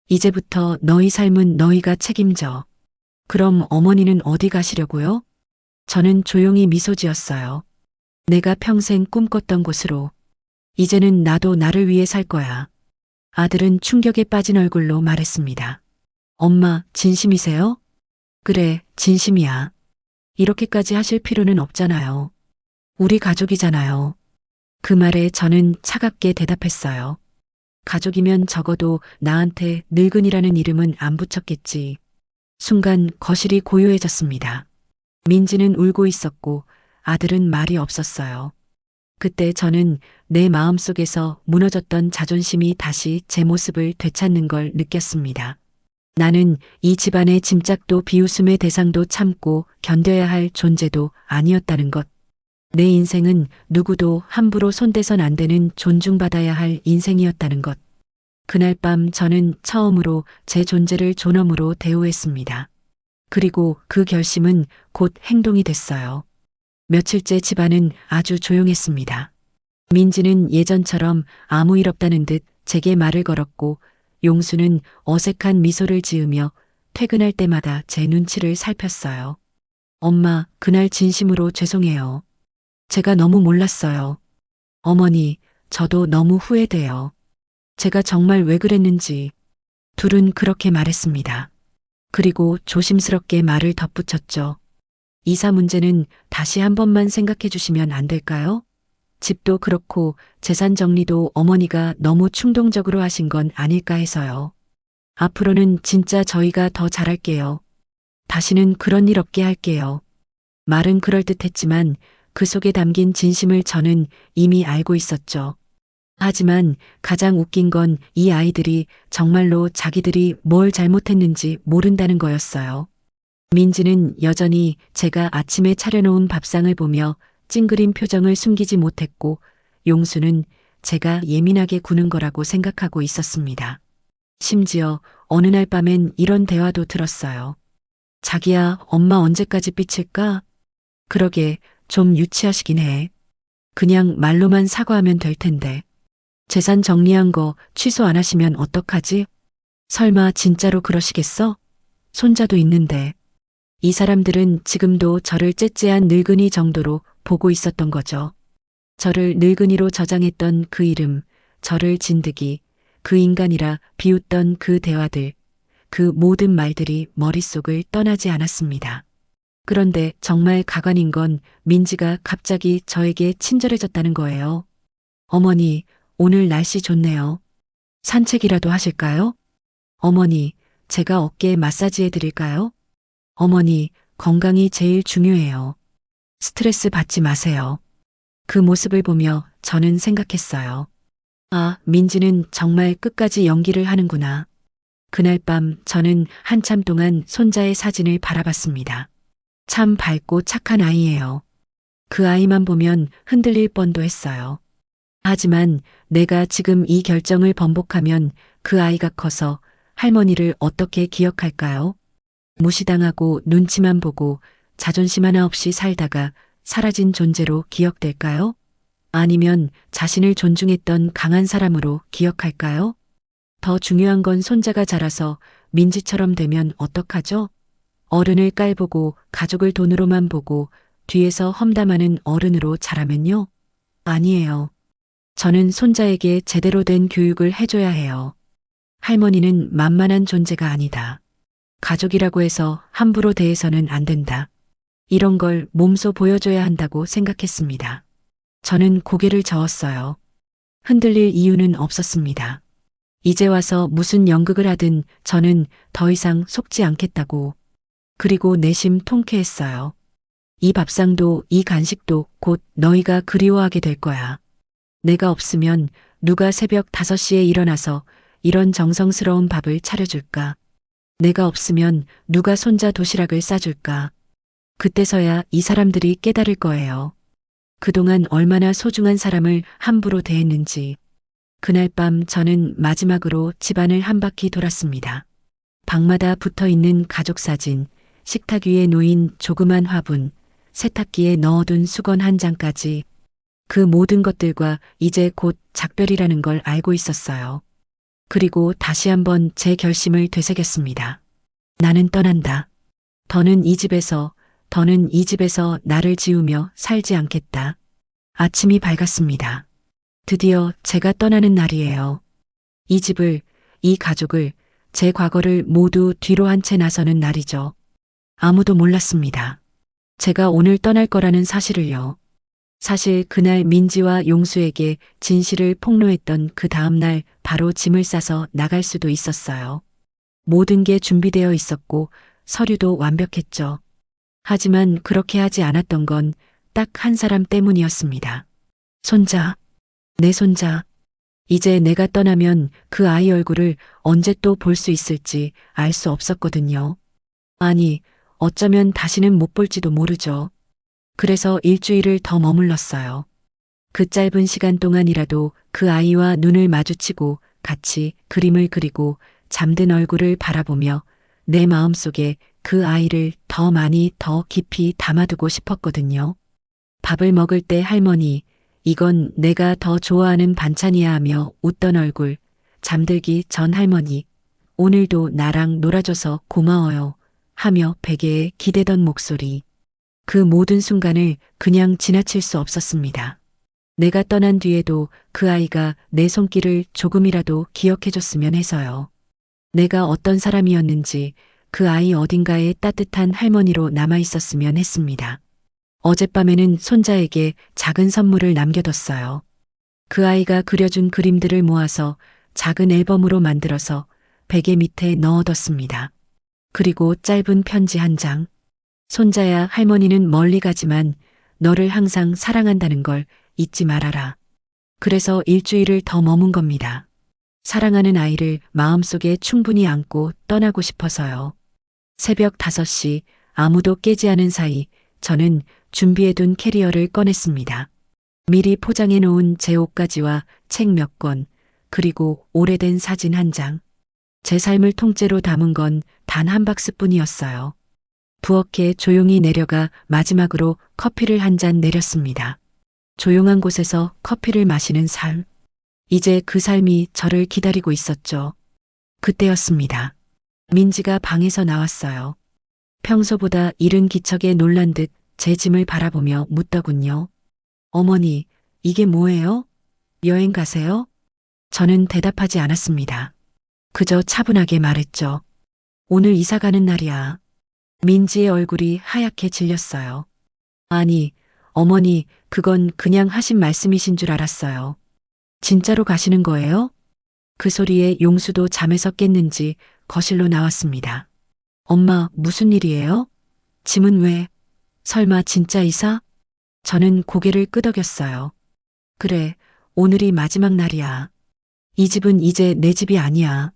Speaker 1: 이제부터 너희 삶은 너희가 책임져. 그럼 어머니는 어디 가시려고요? 저는 조용히 미소 지었어요. 내가 평생 꿈꿨던 곳으로. 이제는 나도 나를 위해 살 거야. 아들은 충격에 빠진 얼굴로 말했습니다. 엄마, 진심이세요? 그래, 진심이야. 이렇게까지 하실 필요는 없잖아요. 우리 가족이잖아요. 그 말에 저는 차갑게 대답했어요. 가족이면 적어도 나한테 늙은이라는 이름은 안 붙였겠지. 순간 거실이 고요해졌습니다. 민지는 울고 있었고 아들은 말이 없었어요. 그때 저는 내 마음속에서 무너졌던 자존심이 다시 제 모습을 되찾는 걸 느꼈습니다. 나는 이 집안의 짐짝도 비웃음의 대상도 참고 견뎌야 할 존재도 아니었다는 것. 내 인생은 누구도 함부로 손대선 안 되는 존중받아야 할 인생이었다는 것. 그날 밤 저는 처음으로 제 존재를 존엄으로 대우했습니다. 그리고 그 결심은 곧 행동이 됐어요. 며칠째 집안은 아주 조용했습니다. 민지는 예전처럼 아무 일 없다는 듯 제게 말을 걸었고 용수는 어색한 미소를 지으며 퇴근할 때마다 제 눈치를 살폈어요. 엄마, 그날 진심으로 죄송해요. 제가 너무 몰랐어요. 어머니, 저도 너무 후회돼요. 제가 정말 왜 그랬는지. 둘은 그렇게 말했습니다. 그리고 조심스럽게 말을 덧붙였죠. 이사 문제는 다시 한 번만 생각해 주시면 안 될까요? 집도 그렇고 재산 정리도 어머니가 너무 충동적으로 하신 건 아닐까 해서요. 앞으로는 진짜 저희가 더 잘할게요. 다시는 그런 일 없게 할게요. 말은 그럴듯했지만 그 속에 담긴 진심을 저는 이미 알고 있었죠. 하지만 가장 웃긴 건 이 아이들이 정말로 자기들이 뭘 잘못했는지 모른다는 거였어요. 민지는 여전히 제가 아침에 차려놓은 밥상을 보며 찡그린 표정을 숨기지 못했고 용수는 제가 예민하게 구는 거라고 생각하고 있었습니다. 심지어 어느 날 밤엔 이런 대화도 들었어요. 자기야, 엄마 언제까지 삐칠까? 그러게 좀 유치하시긴 해. 그냥 말로만 사과하면 될 텐데. 재산 정리한 거 취소 안 하시면 어떡하지? 설마 진짜로 그러시겠어? 손자도 있는데. 이 사람들은 지금도 저를 째째한 늙은이 정도로 보고 있었던 거죠. 저를 늙은이로 저장했던 그 이름, 저를 진드기, 그 인간이라 비웃던 그 대화들, 그 모든 말들이 머릿속을 떠나지 않았습니다. 그런데 정말 가관인 건 민지가 갑자기 저에게 친절해졌다는 거예요. 어머니, 오늘 날씨 좋네요. 산책이라도 하실까요? 어머니, 제가 어깨 마사지 해드릴까요? 어머니, 건강이 제일 중요해요. 스트레스 받지 마세요. 그 모습을 보며 저는 생각했어요. 아, 민지는 정말 끝까지 연기를 하는구나. 그날 밤 저는 한참 동안 손자의 사진을 바라봤습니다. 참 밝고 착한 아이예요. 그 아이만 보면 흔들릴 뻔도 했어요. 하지만 내가 지금 이 결정을 번복하면 그 아이가 커서 할머니를 어떻게 기억할까요? 무시당하고 눈치만 보고 자존심 하나 없이 살다가 사라진 존재로 기억될까요? 아니면 자신을 존중했던 강한 사람으로 기억할까요? 더 중요한 건 손자가 자라서 민지처럼 되면 어떡하죠? 어른을 깔보고 가족을 돈으로만 보고 뒤에서 험담하는 어른으로 자라면요? 아니에요. 저는 손자에게 제대로 된 교육을 해줘야 해요. 할머니는 만만한 존재가 아니다. 가족이라고 해서 함부로 대해서는 안 된다. 이런 걸 몸소 보여줘야 한다고 생각했습니다. 저는 고개를 저었어요. 흔들릴 이유는 없었습니다. 이제 와서 무슨 연극을 하든 저는 더 이상 속지 않겠다고. 그리고 내심 통쾌했어요. 이 밥상도 이 간식도 곧 너희가 그리워하게 될 거야. 내가 없으면 누가 새벽 5시에 일어나서 이런 정성스러운 밥을 차려줄까? 내가 없으면 누가 손자 도시락을 싸줄까? 그때서야 이 사람들이 깨달을 거예요. 그동안 얼마나 소중한 사람을 함부로 대했는지. 그날 밤 저는 마지막으로 집안을 한 바퀴 돌았습니다. 방마다 붙어 있는 가족 사진, 식탁 위에 놓인 조그만 화분, 세탁기에 넣어둔 수건 한 장까지 그 모든 것들과 이제 곧 작별이라는 걸 알고 있었어요. 그리고 다시 한번 제 결심을 되새겼습니다. 나는 떠난다. 더는 이 집에서 나를 지우며 살지 않겠다. 아침이 밝았습니다. 드디어 제가 떠나는 날이에요. 이 집을, 이 가족을, 제 과거를 모두 뒤로 한 채 나서는 날이죠. 아무도 몰랐습니다. 제가 오늘 떠날 거라는 사실을요. 사실 그날 민지와 용수에게 진실을 폭로했던 그 다음날 바로 짐을 싸서 나갈 수도 있었어요. 모든 게 준비되어 있었고 서류도 완벽했죠. 하지만 그렇게 하지 않았던 건 딱 한 사람 때문이었습니다. 손자, 내 손자. 이제 내가 떠나면 그 아이 얼굴을 언제 또 볼 수 있을지 알 수 없었거든요. 아니, 어쩌면 다시는 못 볼지도 모르죠. 그래서 일주일을 더 머물렀어요. 그 짧은 시간 동안이라도 그 아이와 눈을 마주치고 같이 그림을 그리고 잠든 얼굴을 바라보며 내 마음속에 그 아이를 더 많이 더 깊이 담아두고 싶었거든요. 밥을 먹을 때 할머니, 이건 내가 더 좋아하는 반찬이야 하며 웃던 얼굴, 잠들기 전 할머니, 오늘도 나랑 놀아줘서 고마워요 하며 베개에 기대던 목소리. 그 모든 순간을 그냥 지나칠 수 없었습니다. 내가 떠난 뒤에도 그 아이가 내 손길을 조금이라도 기억해줬으면 해서요. 내가 어떤 사람이었는지 그 아이 어딘가에 따뜻한 할머니로 남아있었으면 했습니다. 어젯밤에는 손자에게 작은 선물을 남겨뒀어요. 그 아이가 그려준 그림들을 모아서 작은 앨범으로 만들어서 베개 밑에 넣어뒀습니다. 그리고 짧은 편지 한 장. 손자야, 할머니는 멀리 가지만 너를 항상 사랑한다는 걸 잊지 말아라. 그래서 일주일을 더 머문 겁니다. 사랑하는 아이를 마음속에 충분히 안고 떠나고 싶어서요. 새벽 5시 아무도 깨지 않은 사이 저는 준비해둔 캐리어를 꺼냈습니다. 미리 포장해 놓은 제 옷가지와 책 몇 권, 그리고 오래된 사진 한 장. 제 삶을 통째로 담은 건 단 한 박스뿐이었어요. 부엌에 조용히 내려가 마지막으로 커피를 한 잔 내렸습니다. 조용한 곳에서 커피를 마시는 삶. 이제 그 삶이 저를 기다리고 있었죠. 그때였습니다. 민지가 방에서 나왔어요. 평소보다 이른 기척에 놀란 듯 제 짐을 바라보며 묻더군요. 어머니, 이게 뭐예요? 여행 가세요? 저는 대답하지 않았습니다. 그저 차분하게 말했죠. 오늘 이사 가는 날이야. 민지의 얼굴이 하얗게 질렸어요. 아니, 어머니, 그건 그냥 하신 말씀이신 줄 알았어요. 진짜로 가시는 거예요? 그 소리에 용수도 잠에서 깼는지 거실로 나왔습니다. 엄마, 무슨 일이에요? 짐은 왜? 설마 진짜 이사? 저는 고개를 끄덕였어요. 그래, 오늘이 마지막 날이야. 이 집은 이제 내 집이 아니야.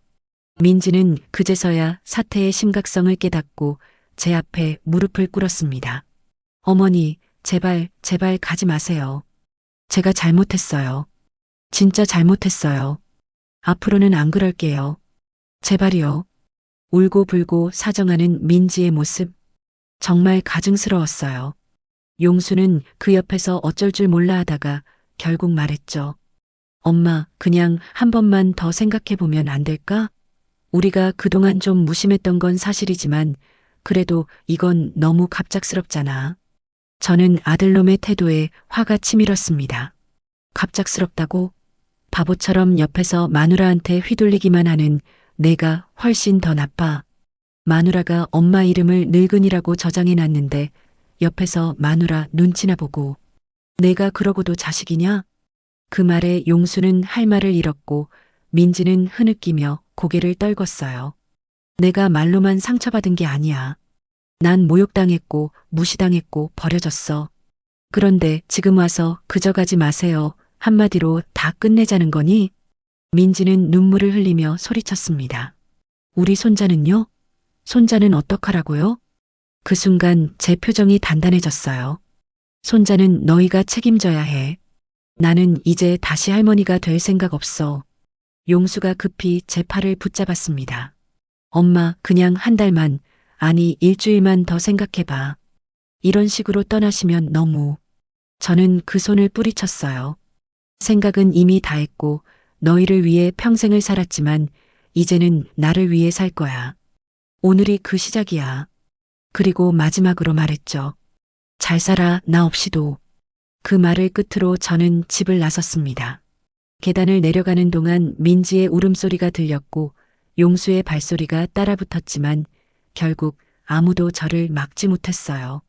Speaker 1: 민지는 그제서야 사태의 심각성을 깨닫고 제 앞에 무릎을 꿇었습니다. 어머니, 제발, 제발 가지 마세요. 제가 잘못했어요. 진짜 잘못했어요. 앞으로는 안 그럴게요. 제발이요. 울고불고 사정하는 민지의 모습. 정말 가증스러웠어요. 용수는 그 옆에서 어쩔 줄 몰라 하다가 결국 말했죠. 엄마, 그냥 한 번만 더 생각해보면 안 될까? 우리가 그동안 좀 무심했던 건 사실이지만 그래도 이건 너무 갑작스럽잖아. 저는 아들놈의 태도에 화가 치밀었습니다. 갑작스럽다고? 바보처럼 옆에서 마누라한테 휘둘리기만 하는 내가 훨씬 더 나빠. 마누라가 엄마 이름을 늙은이라고 저장해놨는데 옆에서 마누라 눈치나 보고 내가 그러고도 자식이냐? 그 말에 용수는 할 말을 잃었고 민지는 흐느끼며 고개를 떨궜어요. 내가 말로만 상처받은 게 아니야. 난 모욕당했고 무시당했고 버려졌어. 그런데 지금 와서 그저 가지 마세요. 한마디로 다 끝내자는 거니? 민지는 눈물을 흘리며 소리쳤습니다. 우리 손자는요? 손자는 어떡하라고요? 그 순간 제 표정이 단단해졌어요. 손자는 너희가 책임져야 해. 나는 이제 다시 할머니가 될 생각 없어. 용수가 급히 제 팔을 붙잡았습니다. 엄마, 그냥 한 달만, 아니 일주일만 더 생각해봐. 이런 식으로 떠나시면 너무. 저는 그 손을 뿌리쳤어요. 생각은 이미 다 했고 너희를 위해 평생을 살았지만 이제는 나를 위해 살 거야. 오늘이 그 시작이야. 그리고 마지막으로 말했죠. 잘 살아, 나 없이도. 그 말을 끝으로 저는 집을 나섰습니다. 계단을 내려가는 동안 민지의 울음소리가 들렸고 용수의 발소리가 따라붙었지만 결국 아무도 저를 막지 못했어요.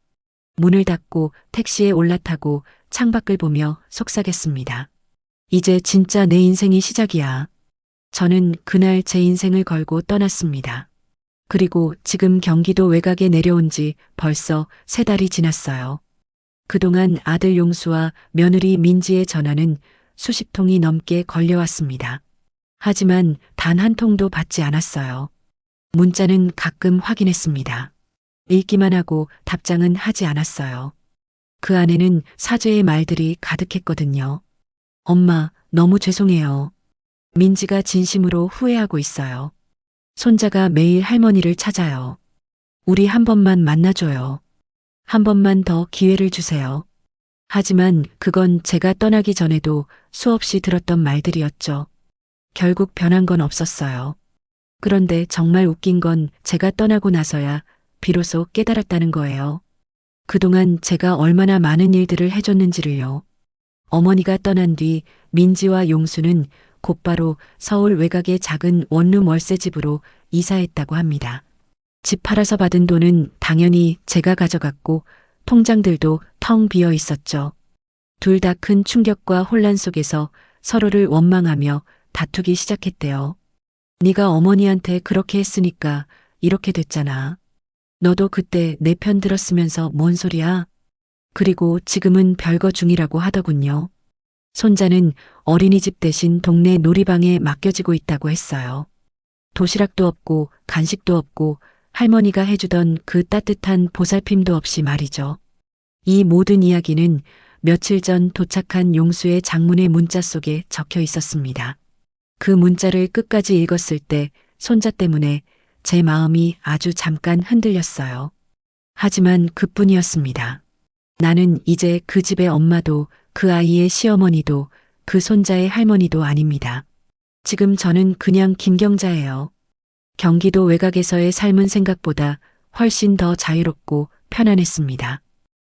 Speaker 1: 문을 닫고 택시에 올라타고 창밖을 보며 속삭였습니다. 이제 진짜 내 인생이 시작이야. 저는 그날 제 인생을 걸고 떠났습니다. 그리고 지금 경기도 외곽에 내려온 지 벌써 3달이 지났어요. 그동안 아들 용수와 며느리 민지의 전화는 수십 통이 넘게 걸려왔습니다. 하지만 단 한 통도 받지 않았어요. 문자는 가끔 확인했습니다. 읽기만 하고 답장은 하지 않았어요. 그 안에는 사죄의 말들이 가득했거든요. 엄마, 너무 죄송해요. 민지가 진심으로 후회하고 있어요. 손자가 매일 할머니를 찾아요. 우리 한 번만 만나줘요. 한 번만 더 기회를 주세요. 하지만 그건 제가 떠나기 전에도 수없이 들었던 말들이었죠. 결국 변한 건 없었어요. 그런데 정말 웃긴 건 제가 떠나고 나서야 비로소 깨달았다는 거예요. 그동안 제가 얼마나 많은 일들을 해줬는지를요. 어머니가 떠난 뒤 민지와 용수는 곧바로 서울 외곽의 작은 원룸 월세집으로 이사했다고 합니다. 집 팔아서 받은 돈은 당연히 제가 가져갔고 통장들도 텅 비어 있었죠. 둘 다 큰 충격과 혼란 속에서 서로를 원망하며 다투기 시작했대요. 네가 어머니한테 그렇게 했으니까 이렇게 됐잖아. 너도 그때 내 편 들었으면서 뭔 소리야? 그리고 지금은 별거 중이라고 하더군요. 손자는 어린이집 대신 동네 놀이방에 맡겨지고 있다고 했어요. 도시락도 없고 간식도 없고 할머니가 해주던 그 따뜻한 보살핌도 없이 말이죠. 이 모든 이야기는 며칠 전 도착한 용수의 장문의 문자 속에 적혀 있었습니다. 그 문자를 끝까지 읽었을 때 손자 때문에 제 마음이 아주 잠깐 흔들렸어요. 하지만 그뿐이었습니다. 나는 이제 그 집의 엄마도 그 아이의 시어머니도 그 손자의 할머니도 아닙니다. 지금 저는 그냥 김경자예요. 경기도 외곽에서의 삶은 생각보다 훨씬 더 자유롭고 편안했습니다.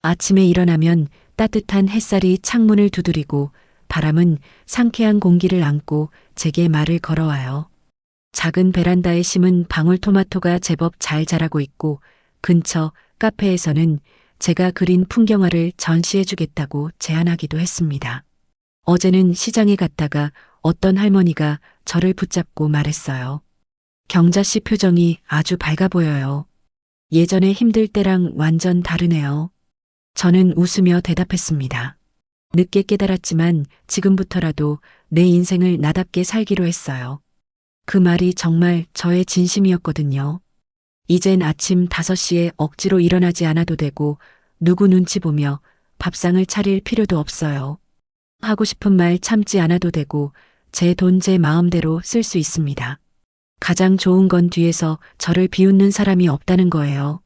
Speaker 1: 아침에 일어나면 따뜻한 햇살이 창문을 두드리고 바람은 상쾌한 공기를 안고 제게 말을 걸어와요. 작은 베란다에 심은 방울토마토가 제법 잘 자라고 있고 근처 카페에서는 제가 그린 풍경화를 전시해주겠다고 제안하기도 했습니다. 어제는 시장에 갔다가 어떤 할머니가 저를 붙잡고 말했어요. 경자 씨 표정이 아주 밝아 보여요. 예전에 힘들 때랑 완전 다르네요. 저는 웃으며 대답했습니다. 늦게 깨달았지만 지금부터라도 내 인생을 나답게 살기로 했어요. 그 말이 정말 저의 진심이었거든요. 이젠 아침 5시에 억지로 일어나지 않아도 되고 누구 눈치 보며 밥상을 차릴 필요도 없어요. 하고 싶은 말 참지 않아도 되고 제 돈 제 마음대로 쓸 수 있습니다. 가장 좋은 건 뒤에서 저를 비웃는 사람이 없다는 거예요.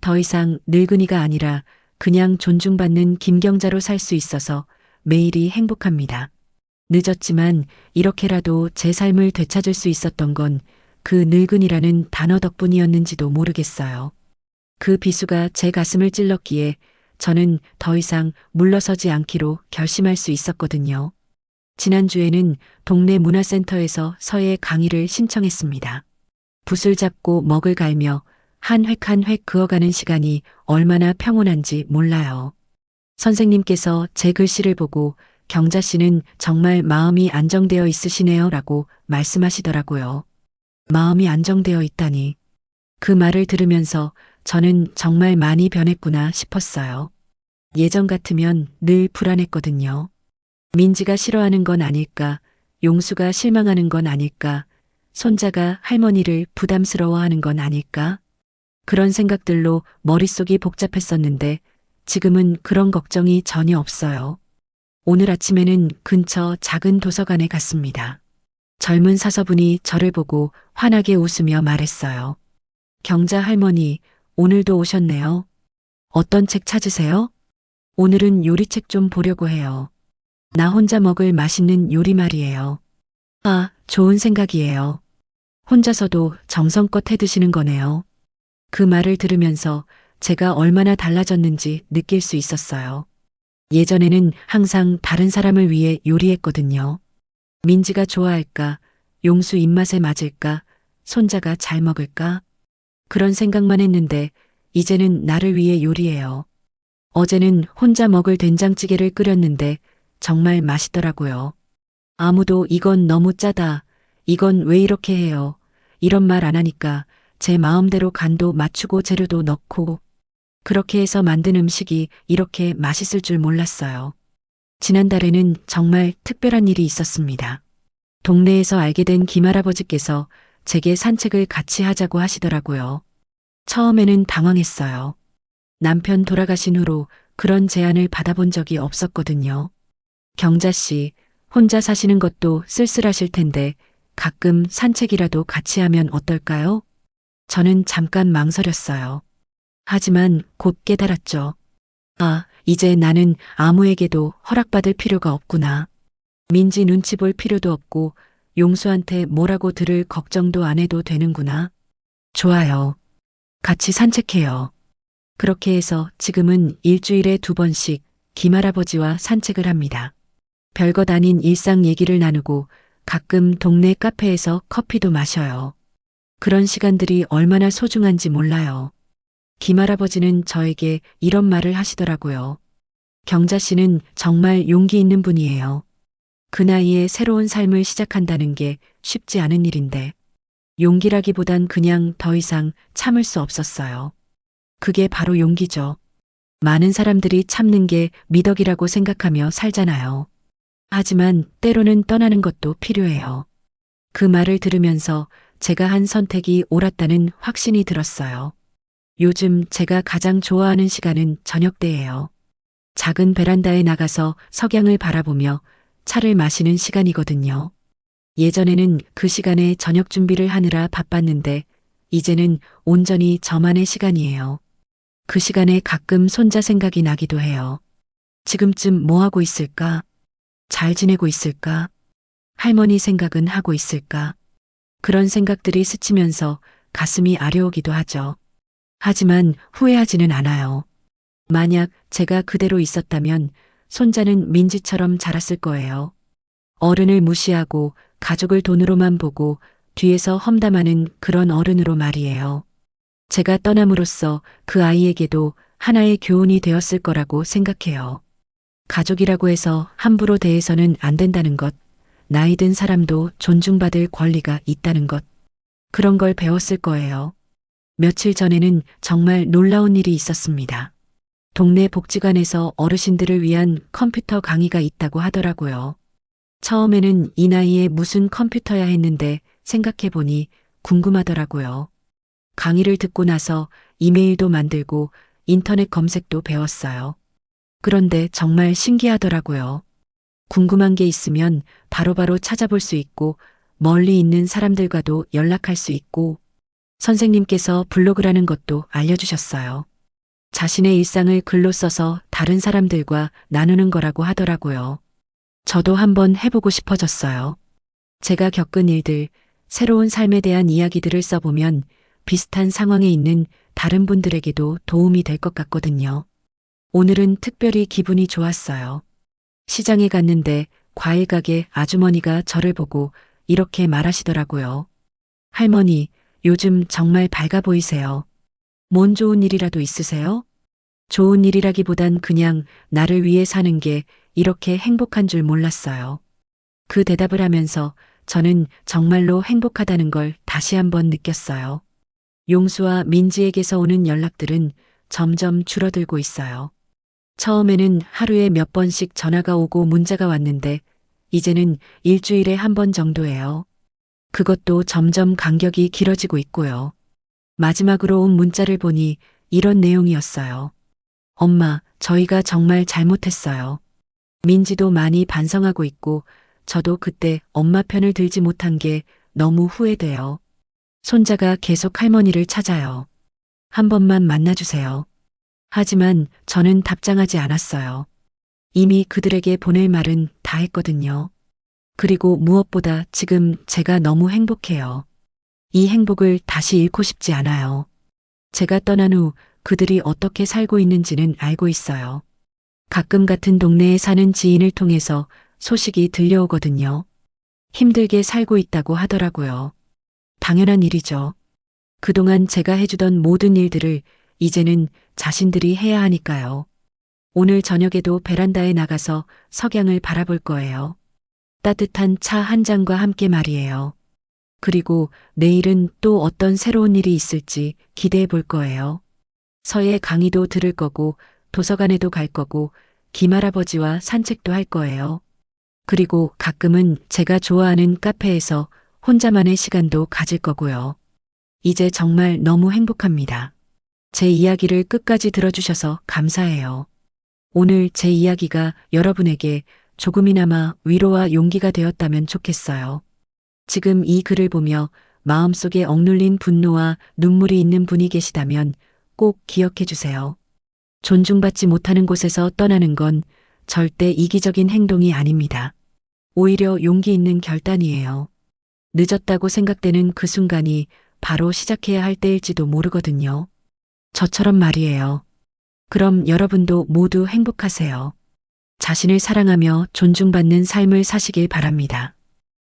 Speaker 1: 더 이상 늙은이가 아니라 그냥 존중받는 김경자로 살 수 있어서 매일이 행복합니다. 늦었지만 이렇게라도 제 삶을 되찾을 수 있었던 건 그 늙은이라는 단어 덕분이었는지도 모르겠어요. 그 비수가 제 가슴을 찔렀기에 저는 더 이상 물러서지 않기로 결심할 수 있었거든요. 지난주에는 동네 문화센터에서 서예 강의를 신청했습니다. 붓을 잡고 먹을 갈며 한 획 한 획 그어가는 시간이 얼마나 평온한지 몰라요. 선생님께서 제 글씨를 보고 경자 씨는 정말 마음이 안정되어 있으시네요 라고 말씀하시더라고요. 마음이 안정되어 있다니. 그 말을 들으면서 저는 정말 많이 변했구나 싶었어요. 예전 같으면 늘 불안했거든요. 민지가 싫어하는 건 아닐까, 용수가 실망하는 건 아닐까, 손자가 할머니를 부담스러워하는 건 아닐까? 그런 생각들로 머릿속이 복잡했었는데 지금은 그런 걱정이 전혀 없어요. 오늘 아침에는 근처 작은 도서관에 갔습니다. 젊은 사서분이 저를 보고 환하게 웃으며 말했어요. 경자 할머니, 오늘도 오셨네요. 어떤 책 찾으세요? 오늘은 요리책 좀 보려고 해요. 나 혼자 먹을 맛있는 요리 말이에요. 아, 좋은 생각이에요. 혼자서도 정성껏 해 드시는 거네요. 그 말을 들으면서 제가 얼마나 달라졌는지 느낄 수 있었어요. 예전에는 항상 다른 사람을 위해 요리했거든요. 민지가 좋아할까? 용수 입맛에 맞을까? 손자가 잘 먹을까? 그런 생각만 했는데 이제는 나를 위해 요리해요. 어제는 혼자 먹을 된장찌개를 끓였는데 정말 맛있더라고요. 아무도 이건 너무 짜다. 이건 왜 이렇게 해요? 이런 말 안 하니까 제 마음대로 간도 맞추고 재료도 넣고 그렇게 해서 만든 음식이 이렇게 맛있을 줄 몰랐어요. 지난달에는 정말 특별한 일이 있었습니다. 동네에서 알게 된 김할아버지께서 제게 산책을 같이 하자고 하시더라고요. 처음에는 당황했어요. 남편 돌아가신 후로 그런 제안을 받아본 적이 없었거든요. 경자 씨, 혼자 사시는 것도 쓸쓸하실 텐데 가끔 산책이라도 같이 하면 어떨까요? 저는 잠깐 망설였어요. 하지만 곧 깨달았죠. 아, 이제 나는 아무에게도 허락받을 필요가 없구나. 민지 눈치 볼 필요도 없고 용수한테 뭐라고 들을 걱정도 안 해도 되는구나. 좋아요. 같이 산책해요. 그렇게 해서 지금은 일주일에 2번씩 김할아버지와 산책을 합니다. 별것 아닌 일상 얘기를 나누고 가끔 동네 카페에서 커피도 마셔요. 그런 시간들이 얼마나 소중한지 몰라요. 김할아버지는 저에게 이런 말을 하시더라고요. 경자 씨는 정말 용기 있는 분이에요. 그 나이에 새로운 삶을 시작한다는 게 쉽지 않은 일인데 용기라기보단 그냥 더 이상 참을 수 없었어요. 그게 바로 용기죠. 많은 사람들이 참는 게 미덕이라고 생각하며 살잖아요. 하지만 때로는 떠나는 것도 필요해요. 그 말을 들으면서 제가 한 선택이 옳았다는 확신이 들었어요. 요즘 제가 가장 좋아하는 시간은 저녁 때예요. 작은 베란다에 나가서 석양을 바라보며 차를 마시는 시간이거든요. 예전에는 그 시간에 저녁 준비를 하느라 바빴는데 이제는 온전히 저만의 시간이에요. 그 시간에 가끔 손자 생각이 나기도 해요. 지금쯤 뭐 하고 있을까? 잘 지내고 있을까? 할머니 생각은 하고 있을까? 그런 생각들이 스치면서 가슴이 아려오기도 하죠. 하지만 후회하지는 않아요. 만약 제가 그대로 있었다면 손자는 민지처럼 자랐을 거예요. 어른을 무시하고 가족을 돈으로만 보고 뒤에서 험담하는 그런 어른으로 말이에요. 제가 떠남으로써 그 아이에게도 하나의 교훈이 되었을 거라고 생각해요. 가족이라고 해서 함부로 대해서는 안 된다는 것, 나이 든 사람도 존중받을 권리가 있다는 것, 그런 걸 배웠을 거예요. 며칠 전에는 정말 놀라운 일이 있었습니다. 동네 복지관에서 어르신들을 위한 컴퓨터 강의가 있다고 하더라고요. 처음에는 이 나이에 무슨 컴퓨터야 했는데 생각해보니 궁금하더라고요. 강의를 듣고 나서 이메일도 만들고 인터넷 검색도 배웠어요. 그런데 정말 신기하더라고요. 궁금한 게 있으면 바로바로 찾아볼 수 있고 멀리 있는 사람들과도 연락할 수 있고 선생님께서 블로그라는 것도 알려주셨어요. 자신의 일상을 글로 써서 다른 사람들과 나누는 거라고 하더라고요. 저도 한번 해보고 싶어졌어요. 제가 겪은 일들, 새로운 삶에 대한 이야기들을 써보면 비슷한 상황에 있는 다른 분들에게도 도움이 될 것 같거든요. 오늘은 특별히 기분이 좋았어요. 시장에 갔는데 과일 가게 아주머니가 저를 보고 이렇게 말하시더라고요. 할머니, 요즘 정말 밝아 보이세요. 뭔 좋은 일이라도 있으세요? 좋은 일이라기보단 그냥 나를 위해 사는 게 이렇게 행복한 줄 몰랐어요. 그 대답을 하면서 저는 정말로 행복하다는 걸 다시 한번 느꼈어요. 용수와 민지에게서 오는 연락들은 점점 줄어들고 있어요. 처음에는 하루에 몇 번씩 전화가 오고 문자가 왔는데 이제는 일주일에 1번 정도예요. 그것도 점점 간격이 길어지고 있고요. 마지막으로 온 문자를 보니 이런 내용이었어요. 엄마, 저희가 정말 잘못했어요. 민지도 많이 반성하고 있고 저도 그때 엄마 편을 들지 못한 게 너무 후회돼요. 손자가 계속 할머니를 찾아요. 한 번만 만나주세요. 하지만 저는 답장하지 않았어요. 이미 그들에게 보낼 말은 다 했거든요. 그리고 무엇보다 지금 제가 너무 행복해요. 이 행복을 다시 잃고 싶지 않아요. 제가 떠난 후 그들이 어떻게 살고 있는지는 알고 있어요. 가끔 같은 동네에 사는 지인을 통해서 소식이 들려오거든요. 힘들게 살고 있다고 하더라고요. 당연한 일이죠. 그동안 제가 해주던 모든 일들을 이제는 자신들이 해야 하니까요. 오늘 저녁에도 베란다에 나가서 석양을 바라볼 거예요. 따뜻한 차 한 잔과 함께 말이에요. 그리고 내일은 또 어떤 새로운 일이 있을지 기대해 볼 거예요. 서예 강의도 들을 거고, 도서관에도 갈 거고, 김할아버지와 산책도 할 거예요. 그리고 가끔은 제가 좋아하는 카페에서 혼자만의 시간도 가질 거고요. 이제 정말 너무 행복합니다. 제 이야기를 끝까지 들어주셔서 감사해요. 오늘 제 이야기가 여러분에게 조금이나마 위로와 용기가 되었다면 좋겠어요. 지금 이 글을 보며 마음속에 억눌린 분노와 눈물이 있는 분이 계시다면 꼭 기억해 주세요. 존중받지 못하는 곳에서 떠나는 건 절대 이기적인 행동이 아닙니다. 오히려 용기 있는 결단이에요. 늦었다고 생각되는 그 순간이 바로 시작해야 할 때일지도 모르거든요. 저처럼 말이에요. 그럼 여러분도 모두 행복하세요. 자신을 사랑하며 존중받는 삶을 사시길 바랍니다.